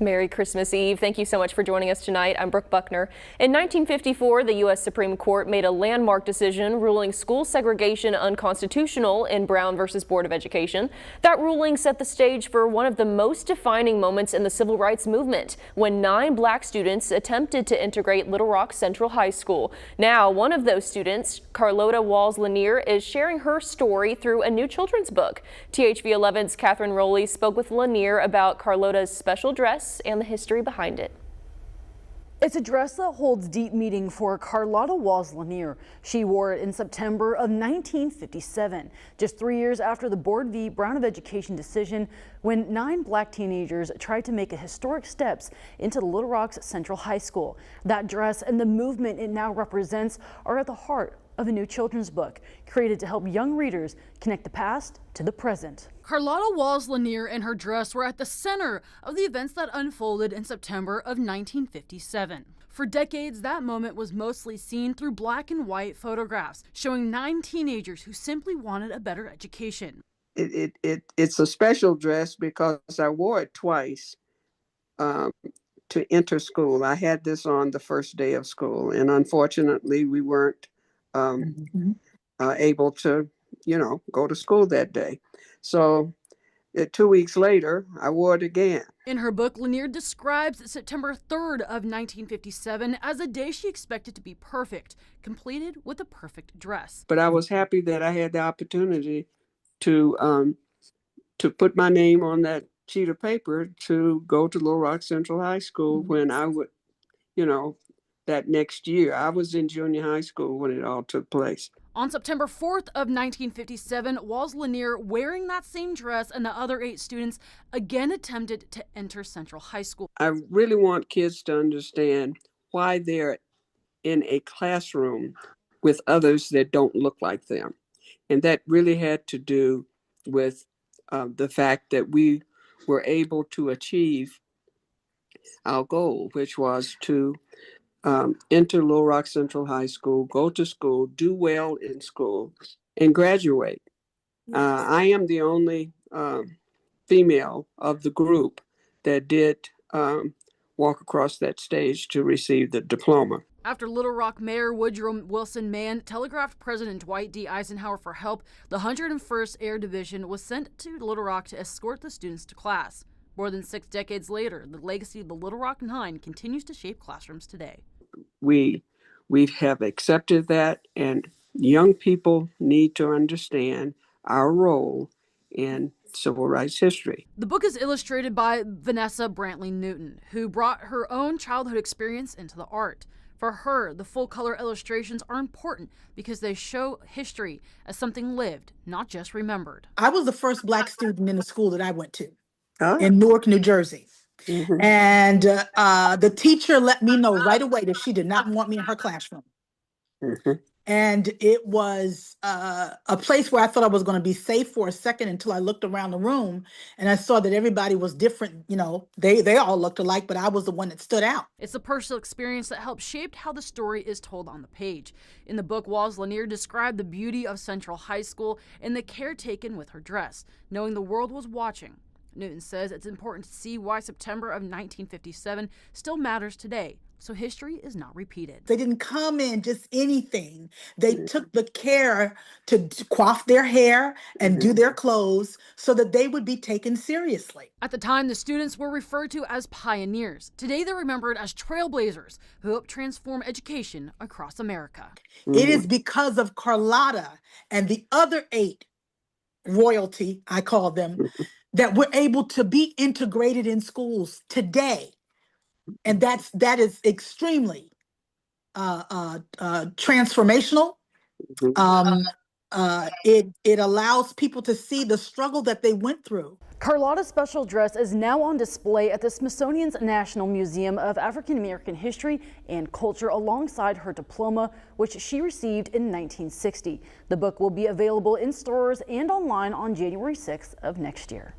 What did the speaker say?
Merry Christmas Eve. Thank you so much for joining us tonight. I'm Brooke Buckner. In 1954, the U.S. Supreme Court made a landmark decision ruling school segregation unconstitutional in Brown versus Board of Education. That ruling set the stage for one of the most defining moments in the civil rights movement, when 9 black students attempted to integrate Little Rock Central High School. Now, one of those students, Carlotta Walls-Lanier, is sharing her story through a new children's book. THV11's Catherine Rowley spoke with Lanier about Carlotta's special dress and the history behind it. It's a dress that holds deep meaning for Carlotta Walls-Lanier. She wore it in September of 1957, just 3 years after the Board v. Brown of Education decision, when 9 black teenagers tried to make historic steps into Little Rock's Central High School. That dress and the movement it now represents are at the heart of a new children's book created to help young readers connect the past to the present. Carlotta Walls-Lanier and her dress were at the center of the events that unfolded in September of 1957. For decades, that moment was mostly seen through black and white photographs showing 9 teenagers who simply wanted a better education. It's a special dress because I wore it twice to enter school. I had this on the first day of school, and unfortunately we weren't able to, go to school that day. So 2 weeks later, I wore it again. In her book, Lanier describes September 3rd of 1957 as a day she expected to be perfect, completed with a perfect dress. But I was happy that I had the opportunity to put my name on that sheet of paper to go to Little Rock Central High School when I would, that next year. I was in junior high school when it all took place. On September 4th of 1957, Walls-Lanier, wearing that same dress, and the other 8 students again attempted to enter Central High School. I really want kids to understand why they're in a classroom with others that don't look like them. And that really had to do with the fact that we were able to achieve our goal, which was to enter Little Rock Central High School, go to school, do well in school, and graduate. I am the only female of the group that did walk across that stage to receive the diploma. After Little Rock Mayor Woodrow Wilson Mann telegraphed President Dwight D. Eisenhower for help, the 101st Air Division was sent to Little Rock to escort the students to class. More than 6 decades later, the legacy of the Little Rock 9 continues to shape classrooms today. We have accepted that, and young people need to understand our role in civil rights history. The book is illustrated by Vanessa Brantley Newton, who brought her own childhood experience into the art. For her, the full-color illustrations are important because they show history as something lived, not just remembered. I was the first black student in the school that I went to in Newark, New Jersey. And the teacher let me know right away that she did not want me in her classroom. And it was a place where I thought I was going to be safe for a second until I looked around the room and I saw that everybody was different. They all looked alike, but I was the one that stood out. It's a personal experience that helped shape how the story is told on the page. In the book, Walls-Lanier described the beauty of Central High School and the care taken with her dress, knowing the world was watching. Newton says it's important to see why September of 1957 still matters today, so history is not repeated. They didn't come in just anything. They took the care to coif their hair and do their clothes so that they would be taken seriously. At the time, the students were referred to as pioneers. Today, they're remembered as trailblazers who helped transform education across America. It is because of Carlotta and the other 8 royalty, I call them, that we're able to be integrated in schools today. And that is extremely transformational. It allows people to see the struggle that they went through. Carlotta's special dress is now on display at the Smithsonian's National Museum of African American History and Culture alongside her diploma, which she received in 1960. The book will be available in stores and online on January 6th of next year.